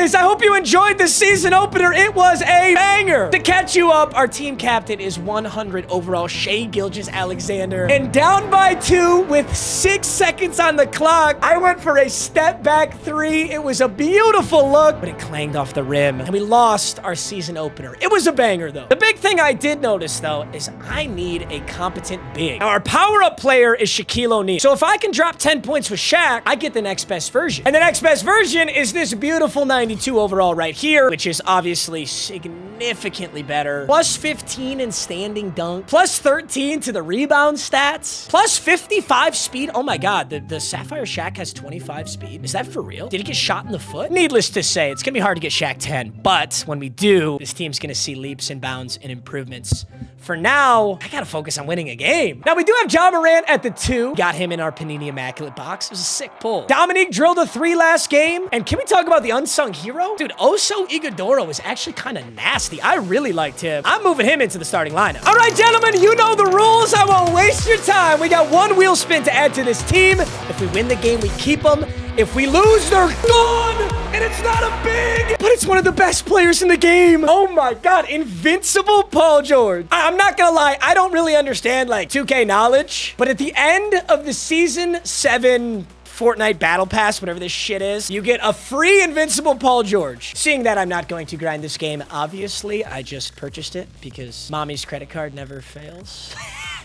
boys, I hope you enjoyed the season opener. It was a banger. To catch you up, our team captain is 100 overall, Shai Gilgeous-Alexander. And down by 2 with 6 seconds on the clock, I went for a step back 3. It was a beautiful look, but it clanged off the rim, and we lost our season opener. It was a banger, though. The big thing I did notice, though, is I need a competent big. Now, our power-up player is Shaquille O'Neal. So if I can drop 10 points with Shaq, I get the next best version. And the next best version is this beautiful 92 overall right here, which is obviously significantly better. Plus 15 in standing dunk. Plus 13 to the rebound stats. Plus 55 speed. Oh my God, the Sapphire Shaq has 25 speed. Is that for real? Did he get shot in the foot? Needless to say, it's gonna be hard to get Shaq 10, but when we do, this team's gonna see leaps and bounds and improvements. For now, I gotta focus on winning a game. Now, we do have Ja Morant at the 2. Got him in our Panini Immaculate box. It was a sick pull. Dominique drilled a 3 last game. And can we talk about the unsung hero? Dude, Oso Ighodaro was actually kind of nasty. I really liked him. I'm moving him into the starting lineup. All right, gentlemen, you know the rules. I won't waste your time. We got 1 wheel spin to add to this team. If we win the game, we keep them. If we lose, they're gone. And it's not a big, but it's one of the best players in the game. Oh my God, invincible Paul George. I'm not gonna lie, I don't really understand like 2K knowledge, but at the end of the season 7 Fortnite Battle Pass, whatever this shit is, you get a free invincible Paul George. Seeing that I'm not going to grind this game, obviously, I just purchased it because mommy's credit card never fails.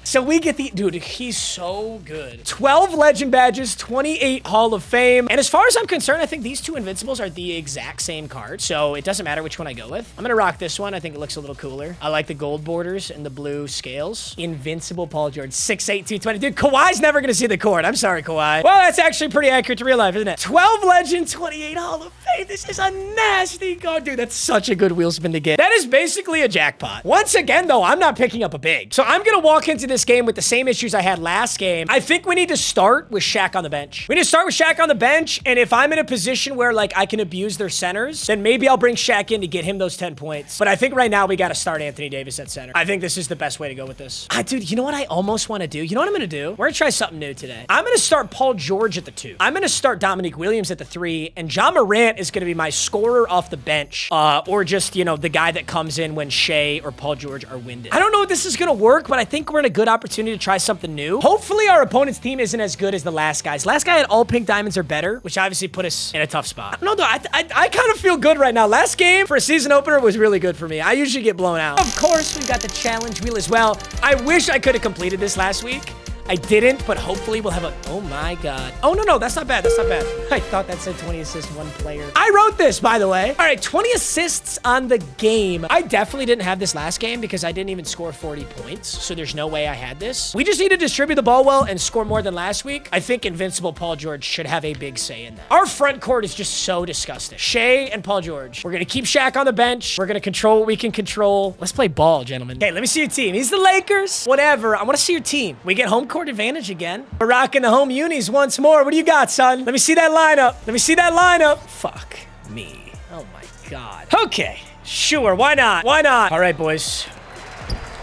So we get the, dude, he's so good. 12 legend badges, 28 Hall of Fame. And as far as I'm concerned, I think these 2 invincibles are the exact same card. So it doesn't matter which one I go with. I'm gonna rock this one. I think it looks a little cooler. I like the gold borders and the blue scales. Invincible Paul George, 6'8", 220. Dude, Kawhi's never gonna see the court. I'm sorry, Kawhi. Well, that's actually pretty accurate to real life, isn't it? 12 legend, 28 Hall of Fame. This is a nasty card. Dude, that's such a good wheel spin to get. That is basically a jackpot. Once again, though, I'm not picking up a big. So I'm gonna walk into this game with the same issues I had last game. I think we need to start with Shaq on the bench. We need to start with Shaq on the bench, and if I'm in a position where like I can abuse their centers, then maybe I'll bring Shaq in to get him those 10 points. But I think right now we got to start Anthony Davis at center. I think this is the best way to go with this. Dude, you know what I almost want to do? You know what I'm going to do? We're going to try something new today. I'm going to start Paul George at the 2. I'm going to start Dominique Williams at the 3, and Ja Morant is going to be my scorer off the bench, or just, you know, the guy that comes in when Shai or Paul George are winded. I don't know if this is going to work, but I think we're in a good opportunity to try something new. Hopefully our opponent's team isn't as good as the last guys. Last guy had all pink diamonds or better, which obviously put us in a tough spot. I don't know though, I kind of feel good right now. Last game for a season opener was really good for me. I usually get blown out. Of course, we've got the challenge wheel as well. I wish I could have completed this last week. I didn't, but hopefully we'll have a... Oh my God. Oh, no, that's not bad. That's not bad. I thought that said 20 assists, 1 player. I wrote this, by the way. All right, 20 assists on the game. I definitely didn't have this last game because I didn't even score 40 points, so there's no way I had this. We just need to distribute the ball well and score more than last week. I think Invincible Paul George should have a big say in that. Our front court is just so disgusting. Shai and Paul George. We're going to keep Shaq on the bench. We're going to control what we can control. Let's play ball, gentlemen. Okay, let me see your team. He's the Lakers. Whatever. I want to see your team. We get home court advantage again. We're rocking the home unis once more. What do you got, son? Let me see that lineup. Let me see that lineup. Fuck me. Oh my God. Okay, sure. Why not? Why not? All right, boys.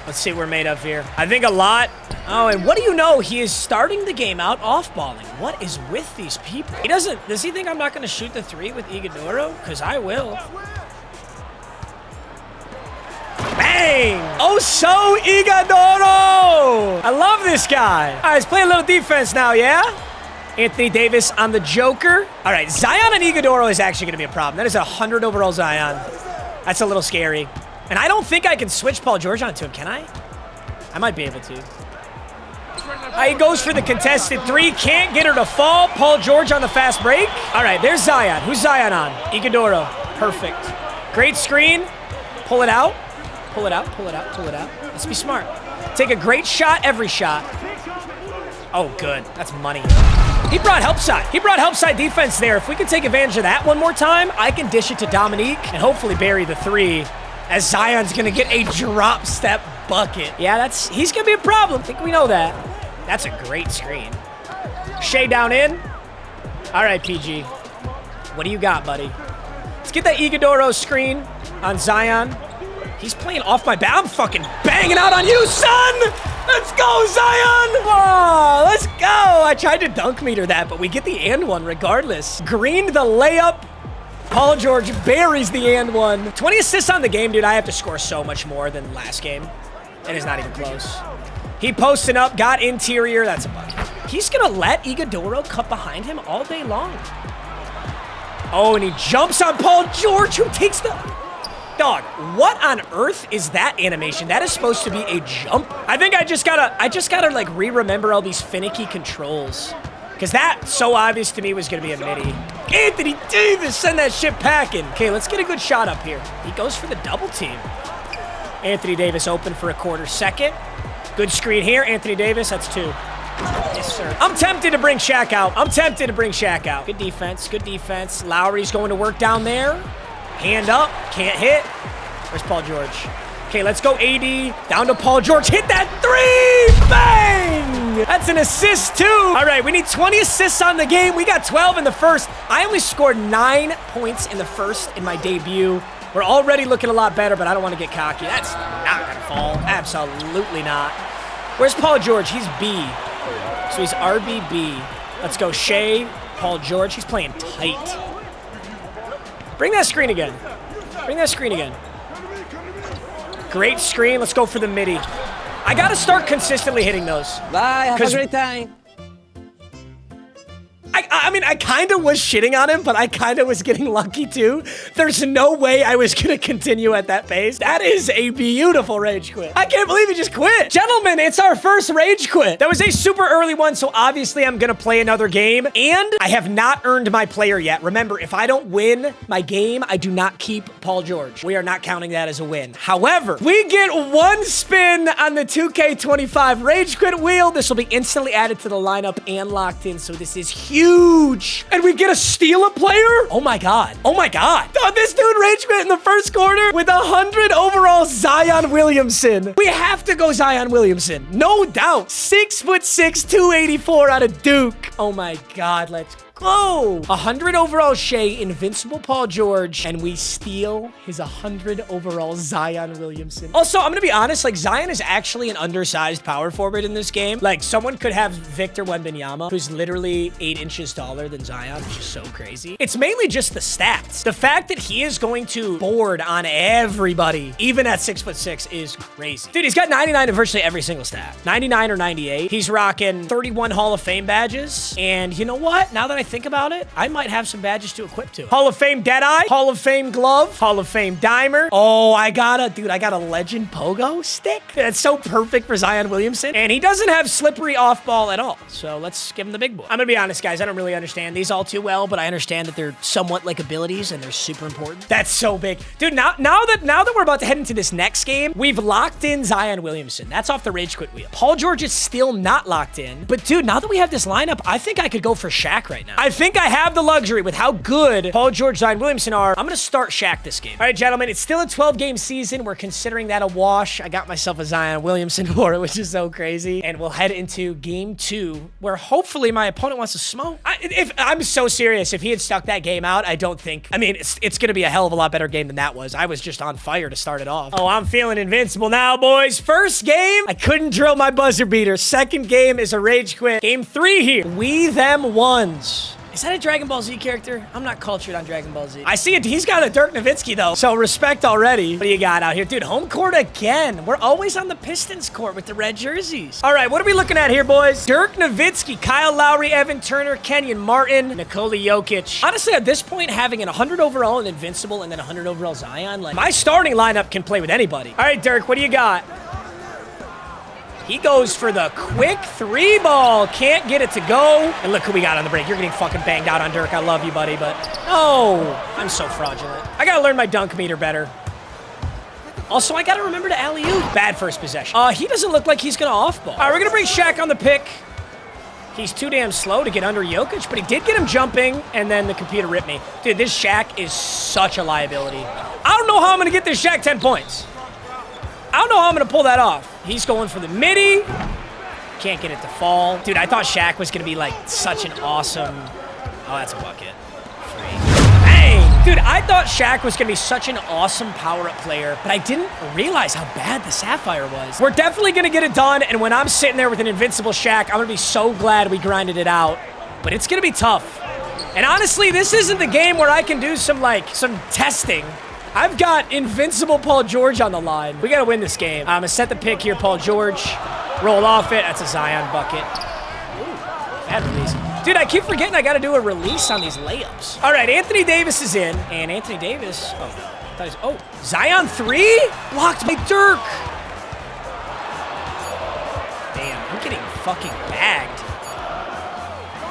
Let's see what we're made of here. I think a lot. Oh, and what do you know? He is starting the game out off-balling. What is with these people? He doesn't... Does he think I'm not going to shoot the 3 with Ighodaro? Because I will. Bang! Oso Ighodaro! I love this guy. All right, let's play a little defense now, yeah? Anthony Davis on the Joker. All right, Zion and Ighodaro is actually going to be a problem. That is a 100 overall Zion. That's a little scary. And I don't think I can switch Paul George onto him, can I? I might be able to. He goes for the contested 3. Can't get her to fall. Paul George on the fast break. All right, there's Zion. Who's Zion on? Ighodaro. Perfect. Great screen. Pull it out. Pull it out, pull it out, pull it out. Let's be smart. Take a great shot every shot. Oh, good. That's money. He brought help side. He brought help side defense there. If we can take advantage of that one more time, I can dish it to Dominique and hopefully bury the 3 as Zion's going to get a drop step bucket. Yeah, he's going to be a problem. I think we know that. That's a great screen. Shai down in. All right, PG. What do you got, buddy? Let's get that Ighodaro screen on Zion. He's playing off my bat. I'm fucking banging out on you, son! Let's go, Zion! Oh, let's go! I tried to dunk meter that, but we get the and one regardless. Green the layup. Paul George buries the and one. 20 assists on the game, dude. I have to score so much more than last game. It is not even close. He posting up, got interior. That's a bucket. He's going to let Iguodala cut behind him all day long. Oh, and he jumps on Paul George, who takes the... Dog, what on earth is that animation? That is supposed to be a jump. I think I just gotta like re-remember all these finicky controls. Because that, so obvious to me, was going to be a midi. Anthony Davis, send that shit packing. Okay, let's get a good shot up here. He goes for the double team. Anthony Davis open for a quarter second. Good screen here. Anthony Davis, that's 2. Yes, sir. I'm tempted to bring Shaq out. Good defense, good defense. Lowry's going to work down there. Hand up, can't hit. Where's Paul George? Okay, let's go AD. Down to Paul George. Hit that 3! Bang! That's an assist, too. All right, we need 20 assists on the game. We got 12 in the first. I only scored 9 points in the first in my debut. We're already looking a lot better, but I don't want to get cocky. That's not going to fall. Absolutely not. Where's Paul George? He's B. So he's RBB. Let's go Shea, Paul George. He's playing tight. Bring that screen again. Great screen. Let's go for the midi. I got to start consistently hitting those. Bye. Have a great time. I mean, I kind of was shitting on him, but I kind of was getting lucky too. There's no way I was going to continue at that pace. That is a beautiful rage quit. I can't believe he just quit. Gentlemen, it's our first rage quit. That was a super early one, so obviously I'm going to play another game, and I have not earned my player yet. Remember, if I don't win my game, I do not keep Paul George. We are not counting that as a win. However, we get 1 spin on the 2K25 rage quit wheel. This will be instantly added to the lineup and locked in, so this is huge. And we get to steal a player? Oh my God. Oh my God. Oh, this dude rage quit in the first quarter with 100 overall Zion Williamson. We have to go Zion Williamson. No doubt. 6'6", 284 out of Duke. Oh my God. Let's go. 100 overall Shea, invincible Paul George, and we steal his 100 overall Zion Williamson. Also, I'm gonna be honest, like, Zion is actually an undersized power forward in this game. Like, someone could have Victor Wembanyama, who's literally 8 inches taller than Zion, which is so crazy. It's mainly just the stats. The fact that he is going to board on everybody, even at 6'6", is crazy. Dude, he's got 99 in virtually every single stat. 99 or 98. He's rocking 31 Hall of Fame badges. And you know what? Now that I think about it, I might have some badges to equip to. Hall of Fame Deadeye, Hall of Fame Glove, Hall of Fame Dimer. Oh, I got a Legend Pogo stick. That's so perfect for Zion Williamson. And he doesn't have slippery off ball at all. So let's give him the big boy. I'm gonna be honest, guys. I don't really understand these all too well, but I understand that they're somewhat like abilities and they're super important. That's so big. Dude, now that we're about to head into this next game, we've locked in Zion Williamson. That's off the rage quit wheel. Paul George is still not locked in. But dude, now that we have this lineup, I think I could go for Shaq right now. I think I have the luxury with how good Paul George, Zion Williamson are. I'm going to start Shaq this game. All right, gentlemen, it's still a 12-game season. We're considering that a wash. I got myself a Zion Williamson for it, which is so crazy. And we'll head into game 2, where hopefully my opponent wants to smoke. I'm so serious. If he had stuck that game out, I don't think... I mean, it's going to be a hell of a lot better game than that was. I was just on fire to start it off. Oh, I'm feeling invincible now, boys. First game, I couldn't drill my buzzer beater. Second game is a rage quit. Game 3 here. We them ones. Is that a Dragon Ball Z character? I'm not cultured on Dragon Ball Z. I see it. He's got a Dirk Nowitzki, though. So respect already. What do you got out here? Dude, home court again. We're always on the Pistons court with the red jerseys. All right, what are we looking at here, boys? Dirk Nowitzki, Kyle Lowry, Evan Turner, Kenyon Martin, Nikola Jokic. Honestly, at this point, having an 100 overall and Invincible and then 100 overall Zion, like, my starting lineup can play with anybody. All right, Dirk, what do you got? He goes for the quick 3 ball. Can't get it to go. And look who we got on the break. You're getting fucking banged out on Dirk. I love you, buddy, but no. I'm so fraudulent. I gotta learn my dunk meter better. Also, I gotta remember to alley-oop. Bad first possession. He doesn't look like he's gonna off-ball. All right, we're gonna bring Shaq on the pick. He's too damn slow to get under Jokic, but he did get him jumping, and then the computer ripped me. Dude, this Shaq is such a liability. I don't know how I'm gonna get this Shaq 10 points. I don't know how I'm going to pull that off. He's going for the midi. Can't get it to fall. Dude, I thought Shaq was going to be, like, such an awesome... Oh, that's a bucket. Free. Bang! Dude, I thought Shaq was going to be such an awesome power-up player, but I didn't realize how bad the Sapphire was. We're definitely going to get it done, and when I'm sitting there with an invincible Shaq, I'm going to be so glad we grinded it out. But it's going to be tough. And honestly, this isn't the game where I can do some testing. I've got invincible Paul George on the line. We got to win this game. I'm going to set the pick here, Paul George. Roll off it. That's a Zion bucket. Ooh, bad release. Dude, I keep forgetting I got to do a release on these layups. All right, Anthony Davis is in. And Anthony Davis, Zion 3? Blocked by Dirk. Damn, I'm getting fucking bagged.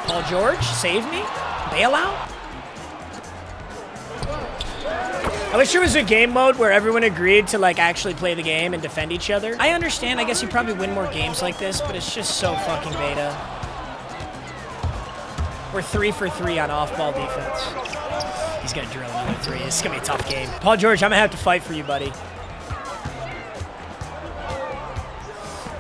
Paul George, save me. Bailout. I wish there was a game mode where everyone agreed to actually play the game and defend each other. I understand, I guess you probably win more games like this, but it's just so fucking beta. We're 3 for 3 on off-ball defense. He's gonna drill another 3. This is gonna be a tough game. Paul George, I'm gonna have to fight for you, buddy.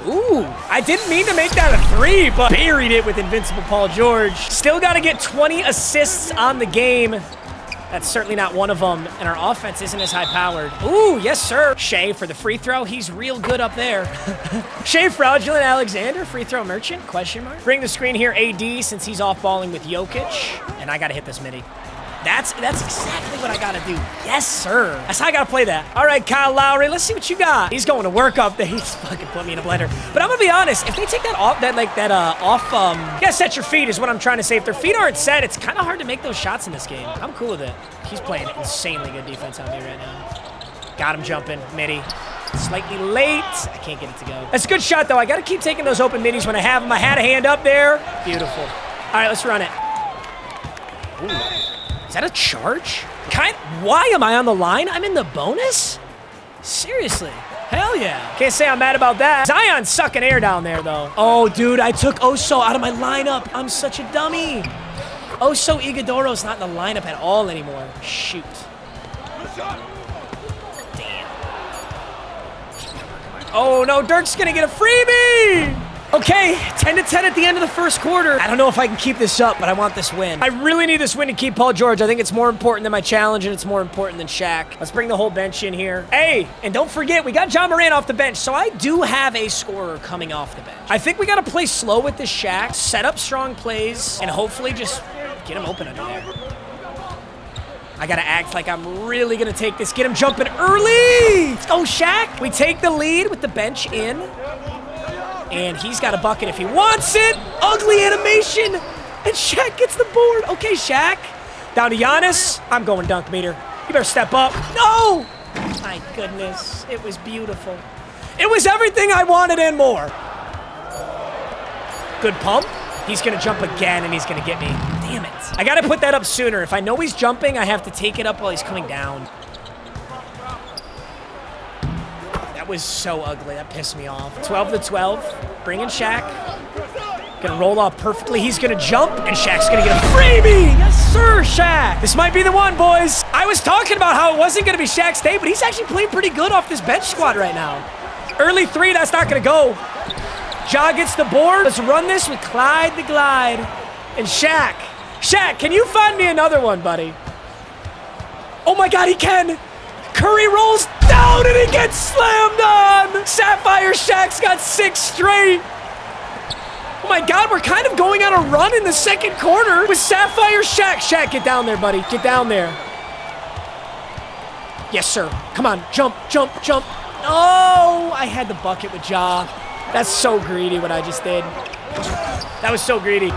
Ooh, I didn't mean to make that a 3, but buried it with invincible Paul George. Still gotta get 20 assists on the game. That's certainly not one of them, and our offense isn't as high-powered. Ooh, yes, sir. Shea for the free throw. He's real good up there. Shea Fraudulent Alexander, free throw merchant, question mark. Bring the screen here, AD, since he's off-balling with Jokic, and I got to hit this midi. That's exactly what I got to do. Yes, sir. That's how I got to play that. All right, Kyle Lowry, let's see what you got. He's going to work up there. He's fucking put me in a blender. But I'm going to be honest. If they take that off, yeah, set your feet is what I'm trying to say. If their feet aren't set, it's kind of hard to make those shots in this game. I'm cool with it. He's playing insanely good defense on me right now. Got him jumping. Midi. Slightly late. I can't get it to go. That's a good shot, though. I got to keep taking those open middies when I have them. I had a hand up there. Beautiful. All right, let's run it. Ooh. Is that a charge? Why am I on the line? I'm in the bonus? Seriously? Hell yeah. Can't say I'm mad about that. Zion's sucking air down there, though. Oh, dude, I took Oso out of my lineup. I'm such a dummy. Oso Ighodoro's not in the lineup at all anymore. Shoot. Damn. Oh, no, Dirk's gonna get a freebie. Okay, 10-10 at the end of the first quarter. I don't know if I can keep this up, but I want this win. I really need this win to keep Paul George. I think it's more important than my challenge, and it's more important than Shaq. Let's bring the whole bench in here. Hey, and don't forget, we got John Morant off the bench, so I do have a scorer coming off the bench. I think we got to play slow with this Shaq, set up strong plays, and hopefully just get him open under there. I got to act like I'm really going to take this. Get him jumping early. Let's go, Shaq. We take the lead with the bench in. And he's got a bucket if he wants it. Ugly animation. And Shaq gets the board. Okay, Shaq. Down to Giannis. I'm going dunk meter. You better step up. No! My goodness. It was beautiful. It was everything I wanted and more. Good pump. He's going to jump again, and he's going to get me. Damn it. I got to put that up sooner. If I know he's jumping, I have to take it up while he's coming down. That was so ugly. That pissed me off. 12-12. Bring in Shaq. Gonna roll off perfectly. He's gonna jump, and Shaq's gonna get a freebie. Yes, sir, Shaq. This might be the one, boys. I was talking about how it wasn't gonna be Shaq's day, but he's actually playing pretty good off this bench squad right now. Early 3, that's not gonna go. Ja gets the board. Let's run this with Clyde the Glide. And Shaq. Shaq, can you find me another one, buddy? Oh my God, he can. Curry rolls down and he gets slammed on. Sapphire Shaq's got 6 straight. Oh my God, we're kind of going on a run in the second quarter with Sapphire Shaq. Shaq, get down there, buddy. Get down there. Yes, sir. Come on, jump, jump, jump. Oh, I had the bucket with Ja. That's so greedy what I just did. That was so greedy.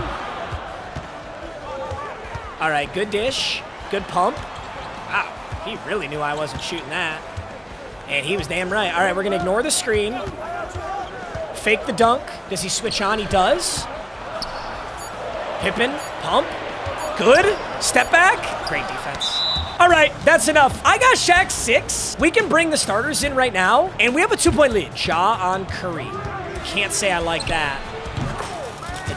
All right, good dish. Good pump. Wow. He really knew I wasn't shooting that. And he was damn right. All right, we're going to ignore the screen. Fake the dunk. Does he switch on? He does. Pippen, pump. Good. Step back. Great defense. All right, that's enough. I got Shaq 6. We can bring the starters in right now. And we have a 2-point lead. Ja on Curry. Can't say I like that.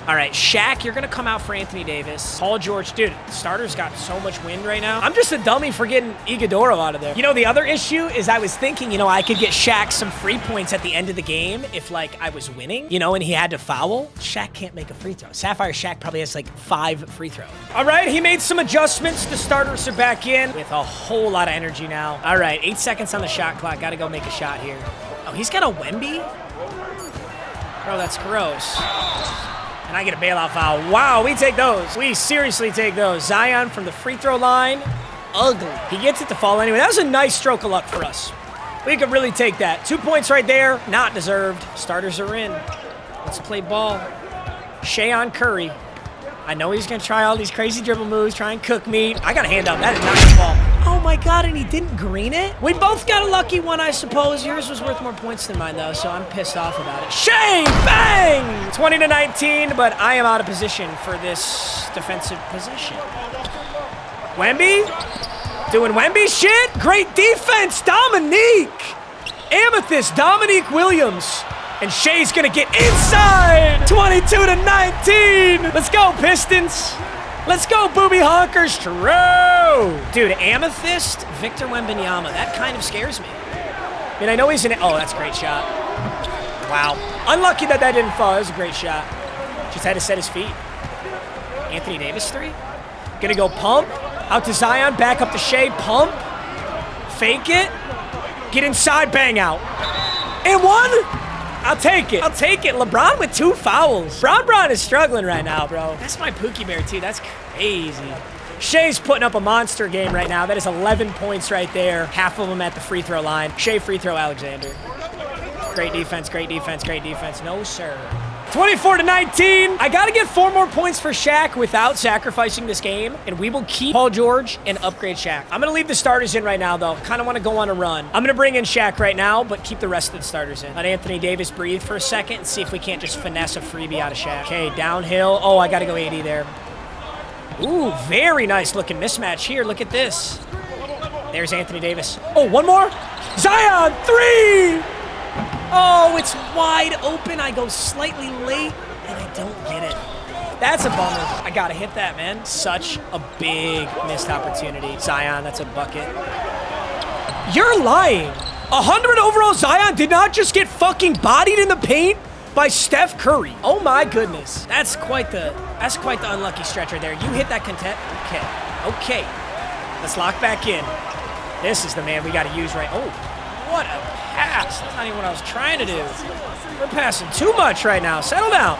All right, Shaq, you're going to come out for Anthony Davis. Paul George, dude, starters got so much wind right now. I'm just a dummy for getting Ighodoro out of there. You know, the other issue is I was thinking, you know, I could get Shaq some free points at the end of the game if, like, I was winning, you know, and he had to foul. Shaq can't make a free throw. Sapphire Shaq probably has, like, 5 free throws. All right, he made some adjustments. The starters are back in with a whole lot of energy now. All right, 8 seconds on the shot clock. Got to go make a shot here. Oh, he's got a Wemby? Bro, that's gross. And I get a bailout foul. Wow, we take those. We seriously take those. Zion from the free throw line. Ugly. He gets it to fall anyway. That was a nice stroke of luck for us. We could really take that. 2 points right there. Not deserved. Starters are in. Let's play ball. Shea on Curry. I know he's going to try all these crazy dribble moves, try and cook me. I got a hand up. That is not the ball. Oh, my God, and he didn't green it? We both got a lucky one, I suppose. Yours was worth more points than mine, though, so I'm pissed off about it. Shea, bang! 20-19, but I am out of position for this defensive position. Wemby? Doing Wemby shit? Great defense, Dominique! Amethyst, Dominique Williams. And Shea's gonna get inside! 22-19! Let's go, Pistons! Let's go, booby honkers! True! Dude, Amethyst, Victor Wembanyama. That kind of scares me. I mean, I know he's in it. Oh, that's a great shot. Wow. Unlucky that didn't fall. That was a great shot. Just had to set his feet. Anthony Davis 3. Gonna go pump. Out to Zion. Back up to Shea. Pump. Fake it. Get inside. Bang out. And one. I'll take it. I'll take it. LeBron with 2 fouls. Bron is struggling right now, bro. That's my Pookie Bear, too. That's crazy. Shea's putting up a monster game right now. That is 11 points right there. Half of them at the free throw line. Shea free throw, Alexander. Great defense, great defense, great defense. No, sir. 24-19. I got to get 4 more points for Shaq without sacrificing this game, and we will keep Paul George and upgrade Shaq. I'm going to leave the starters in right now, though. Kind of want to go on a run. I'm going to bring in Shaq right now, but keep the rest of the starters in. Let Anthony Davis breathe for a second and see if we can't just finesse a freebie out of Shaq. Okay, downhill. Oh, I got to go 80 there. Ooh, very nice looking mismatch here. Look at this. There's Anthony Davis. Oh, one more. Zion, 3! Oh, it's wide open. I go slightly late, and I don't get it. That's a bummer. I got to hit that, man. Such a big missed opportunity. Zion, that's a bucket. You're lying. 100 overall Zion did not just get fucking bodied in the paint by Steph Curry. Oh, my goodness. That's quite the unlucky stretch right there. You hit that content. Okay. Let's lock back in. This is the man we got to use right. Oh, what a pass. That's not even what I was trying to do. We're passing too much right now. Settle down.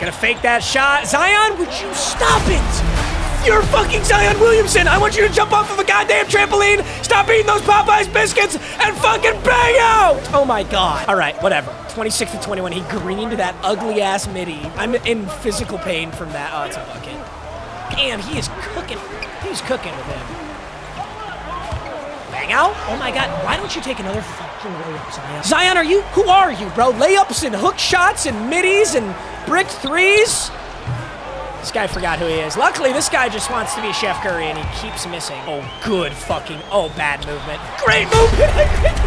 Gonna fake that shot. Zion, would you stop it? You're fucking Zion Williamson. I want you to jump off of a goddamn trampoline, stop eating those Popeyes biscuits, and fucking bang out! Oh my God. All right, whatever. 26-21. He greened that ugly-ass midi. I'm in physical pain from that. Oh, it's a bucket. Damn, he is cooking. He's cooking with him. Bang out? Oh my God, why don't you take another fucking layup, Zion? Zion, who are you, bro? Layups and hook shots and middies and brick threes? This guy forgot who he is. Luckily, this guy just wants to be Chef Curry, and he keeps missing. Oh, good fucking, bad movement. Great movement.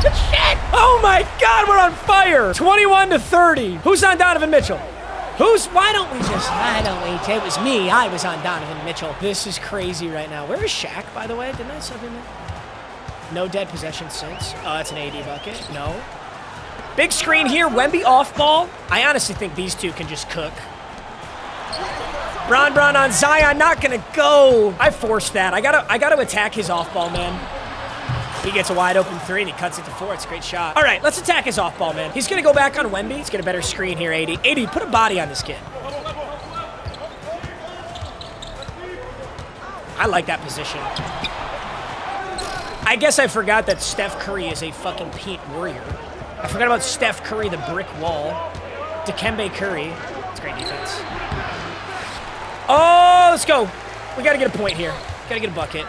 Shit. Oh my God, we're on fire. 21-30. Who's on Donovan Mitchell? Why don't we, it was me. I was on Donovan Mitchell. This is crazy right now. Where is Shaq, by the way? Didn't I sub him in? No dead possession since. Oh, that's an AD bucket. No. Big screen here. Wemby off ball. I honestly think these two can just cook. Bron on Zion. Not going to go. I forced that. I gotta attack his off ball, man. He gets a wide open 3 and he cuts it to 4. It's a great shot. All right, let's attack his off ball, man. He's going to go back on Wemby. Let's get a better screen here, AD. AD, put a body on this kid. I like that position. I guess I forgot that Steph Curry is a fucking paint warrior. I forgot about Steph Curry, the brick wall. Dikembe Curry. It's great defense. Oh, let's go. We got to get a point here. Got to get a bucket.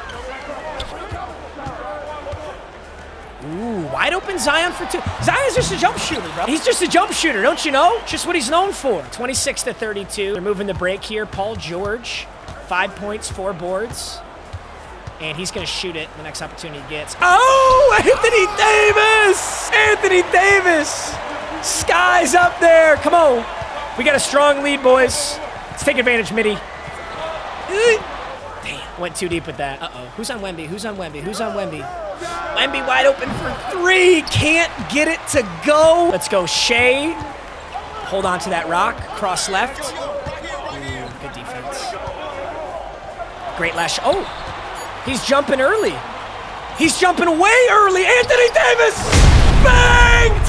Ooh, wide open Zion for 2. Zion's just a jump shooter, bro. He's just a jump shooter, don't you know? Just what he's known for. 26-32. They're moving the break here. Paul George, 5 points, 4 boards. And he's going to shoot it the next opportunity he gets. Oh, Anthony Davis! Anthony Davis! Sky's up there. Come on. We got a strong lead, boys. Let's take advantage, midi. Damn, went too deep with that. Uh-oh. Who's on Wemby? Who's on Wemby? Who's on Wemby? Wemby wide open for 3. Can't get it to go. Let's go, Shea. Hold on to that rock. Cross left. Ooh, good defense. Great last. Oh, he's jumping early. He's jumping way early. Anthony Davis. Bang! Bang!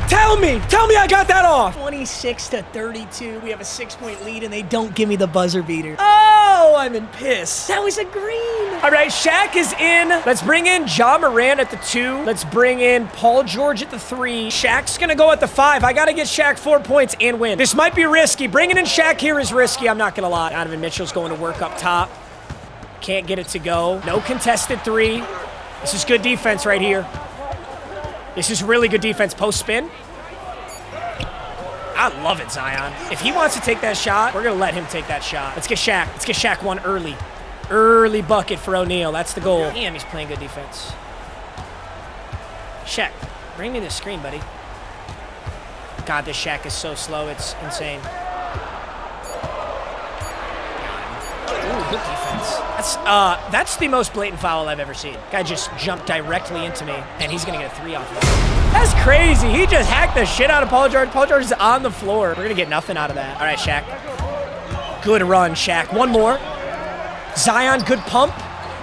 Tell me I got that off. 26-32. We have a 6-point lead, and they don't give me the buzzer beater. Oh, I'm in piss. That was a green. All right, Shaq is in. Let's bring in Ja Morant at the 2. Let's bring in Paul George at the 3. Shaq's gonna go at the 5. I gotta get Shaq 4 points and win. This might be risky. Bringing in Shaq here is risky. I'm not gonna lie. Donovan Mitchell's going to work up top. Can't get it to go. No contested 3. This is good defense right here. This is really good defense. Post spin. I love it, Zion. If he wants to take that shot, we're going to let him take that shot. Let's get Shaq. Let's get Shaq one early. Early bucket for O'Neal. That's the goal. Damn, he's playing good defense. Shaq, bring me this screen, buddy. God, this Shaq is so slow. It's insane. Ooh, good defense. That's the most blatant foul I've ever seen. Guy just jumped directly into me, and he's going to get a 3 off of it. That's crazy. He just hacked the shit out of Paul George. Paul George is on the floor. We're going to get nothing out of that. All right, Shaq. Good run, Shaq. One more. Zion, good pump.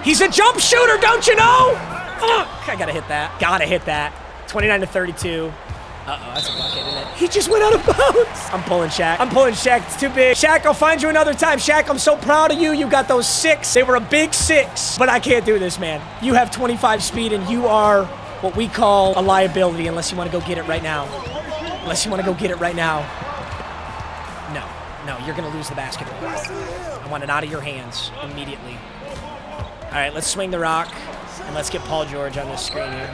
He's a jump shooter, don't you know? Fuck. I got to hit that. Got to hit that. 29-32. Uh-oh, that's a bucket, isn't it? He just went out of bounds. I'm pulling Shaq. I'm pulling Shaq. It's too big. Shaq, I'll find you another time. Shaq, I'm so proud of you. You got those 6. They were a big 6. But I can't do this, man. You have 25 speed, and you are what we call a liability unless you want to go get it right now. Unless you want to go get it right now. No, you're going to lose the basketball. I want it out of your hands immediately. All right, let's swing the rock, and let's get Paul George on this screen here.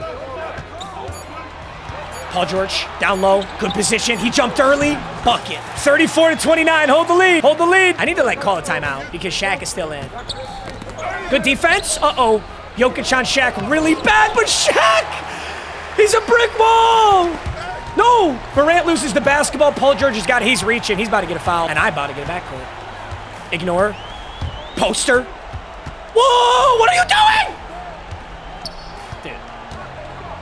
Paul George, down low, good position. He jumped early, bucket. 34-29, hold the lead, hold the lead. I need to call a timeout because Shaq is still in. Good defense, uh-oh. Jokic on Shaq, really bad, but Shaq, he's a brick wall. No, Morant loses the basketball. Paul George has got it, he's reaching. He's about to get a foul, and I'm about to get a backcourt. Ignore, poster. Whoa, what are you doing? Dude,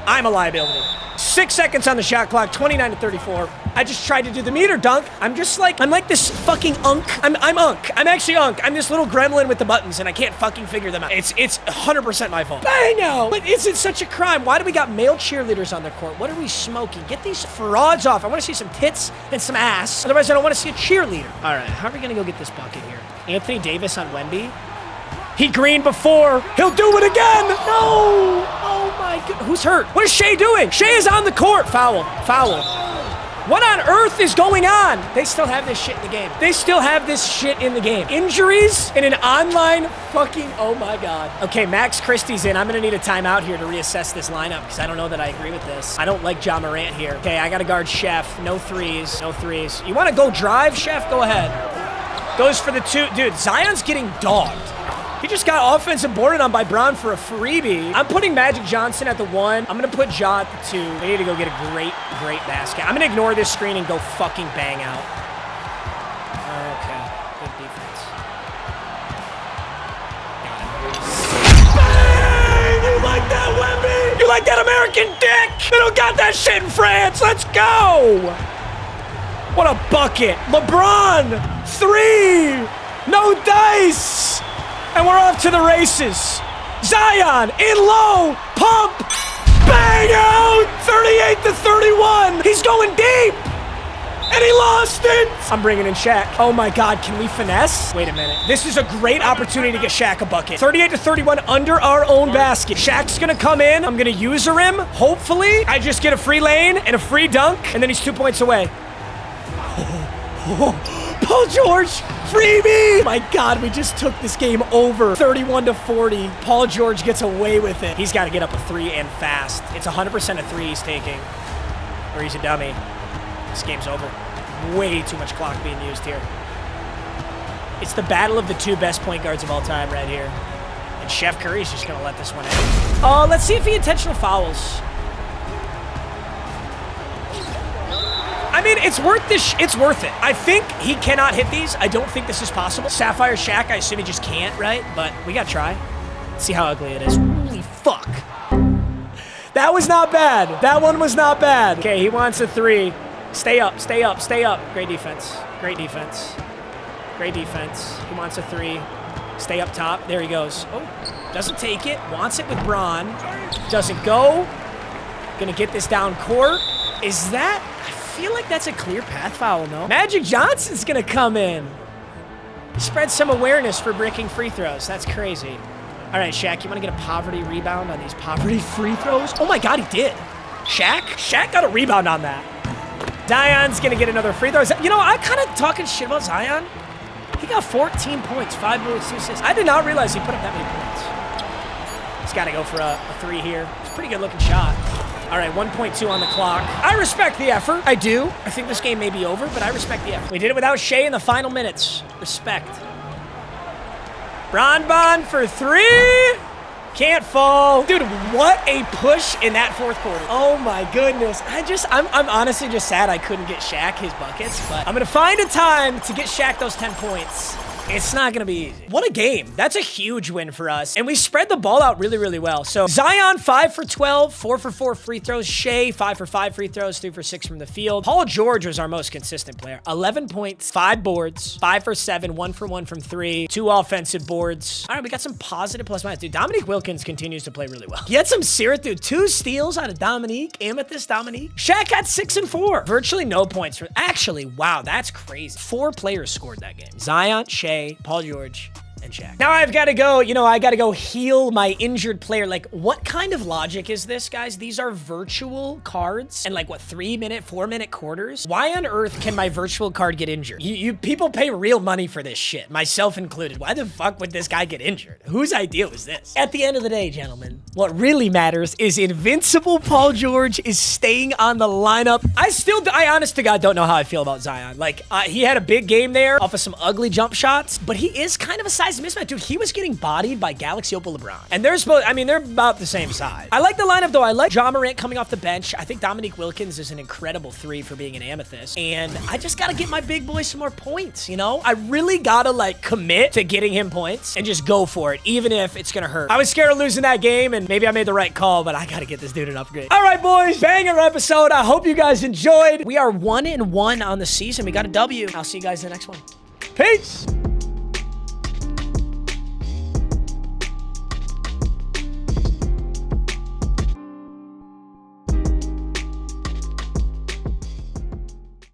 I'm a liability. 6 seconds on the shot clock, 29-34. I just tried to do the meter dunk. I'm like this fucking unk. I'm unk. I'm actually unk. I'm this little gremlin with the buttons, and I can't fucking figure them out. It's 100% my fault. Bang out! But is it such a crime? Why do we got male cheerleaders on the court? What are we smoking? Get these frauds off. I want to see some tits and some ass. Otherwise, I don't want to see a cheerleader. All right, how are we going to go get this bucket here? Anthony Davis on Wemby. He greened before. He'll do it again. No. Oh, my God. Who's hurt? What is Shea doing? Shea is on the court. Foul. Foul. What on earth is going on? They still have this shit in the game. They still have this shit in the game. Injuries in an online fucking, oh, my God. Okay, Max Christie's in. I'm going to need a timeout here to reassess this lineup because I don't know that I agree with this. I don't like Ja Morant here. Okay, I got to guard Chef. No threes. No threes. You want to go drive, Chef? Go ahead. Goes for the 2. Dude, Zion's getting dogged. He just got offensive boarded on by Brown for a freebie. I'm putting Magic Johnson at the 1. I'm going to put Ja at the 2. They need to go get a great basket. I'm going to ignore this screen and go fucking bang out. Okay. Good defense. Bang! You like that, Wemby? You like that American dick? They don't got that shit in France. Let's go! What a bucket. LeBron, 3. No dice. And we're off to the races. Zion in low, pump, bang out, 38-31. He's going deep, and he lost it. I'm bringing in Shaq. Oh my God, can we finesse? Wait a minute. This is a great opportunity to get Shaq a bucket. 38-31 under our own basket. Shaq's gonna come in. I'm gonna user him. Hopefully, I just get a free lane and a free dunk, and then he's 2 points away. Paul George, freebie! My God, we just took this game over. 31-40. Paul George gets away with it. He's got to get up a 3 and fast. It's 100% a 3 he's taking, or he's a dummy. This game's over. Way too much clock being used here. It's the battle of the 2 best point guards of all time right here. And Chef Curry's just going to let this one in. Let's see if he intentional fouls. I mean, it's worth this. It's worth it. I think he cannot hit these. I don't think this is possible. Sapphire Shaq, I assume he just can't, right? But we got to try. Let's see how ugly it is. Holy fuck. That was not bad. That one was not bad. Okay, he wants a 3. Stay up, stay up, stay up. Great defense. Great defense. Great defense. He wants a 3. Stay up top. There he goes. Oh, doesn't take it. Wants it with Braun. Doesn't go. Gonna get this down court. Is that? I feel like that's a clear path foul, no? Magic Johnson's gonna come in. Spread some awareness for bricking free throws. That's crazy. All right, Shaq, you want to get a poverty rebound on these poverty free throws? Oh my God, he did. Shaq got a rebound on that. Zion's going to get another free throw. You know, I'm kind of talking shit about Zion. He got 14 points, 5 boards, 2 assists. I did not realize he put up that many points. He's got to go for a 3 here. It's a pretty good looking shot. All right, 1.2 on the clock. I respect the effort. I do. I think this game may be over, but I respect the effort. We did it without Shea in the final minutes. Respect. Bron for 3. Can't fall. Dude, what a push in that fourth quarter. Oh my goodness. I'm honestly just sad I couldn't get Shaq his buckets, but I'm gonna find a time to get Shaq those 10 points. It's not gonna be easy. What a game. That's a huge win for us. And we spread the ball out really, really well. So Zion, 5 for 12, 4 for 4 free throws. Shea, 5 for 5 free throws, 3 for 6 from the field. Paul George was our most consistent player. 11 points, 5 boards, 5 for 7, 1 for 1 from 3, 2 offensive boards. All right, we got some positive plus minus. Dude, Dominique Wilkins continues to play really well. He had some serious, dude. 2 steals out of Dominique, Amethyst Dominique. Shaq got 6 and 4. Virtually no points for, actually, wow, that's crazy. 4 players scored that game. Zion, Shea, Paul George, and Shaq. Now I've got to go, you know, I got to go heal my injured player. Like, what kind of logic is this, guys? These are virtual cards and like, what, 3-minute, 4-minute quarters? Why on earth can my virtual card get injured? You people pay real money for this shit, myself included. Why the fuck would this guy get injured? Whose idea was this? At the end of the day, gentlemen, what really matters is Invincible Paul George is staying on the lineup. I honest to God don't know how I feel about Zion. Like, he had a big game there off of some ugly jump shots, but he is kind of a size mismatch. Dude, he was getting bodied by Galaxy Opal LeBron. And they're about the same size. I like the lineup, though. I like Ja Morant coming off the bench. I think Dominique Wilkins is an incredible 3 for being an amethyst. And I just got to get my big boy some more points, you know? I really got to, like, commit to getting him points and just go for it, even if it's going to hurt. I was scared of losing that game, and maybe I made the right call, but I got to get this dude an upgrade. All right, boys. Banger episode. I hope you guys enjoyed. We are 1-1 on the season. We got a W. I'll see you guys in the next one. Peace.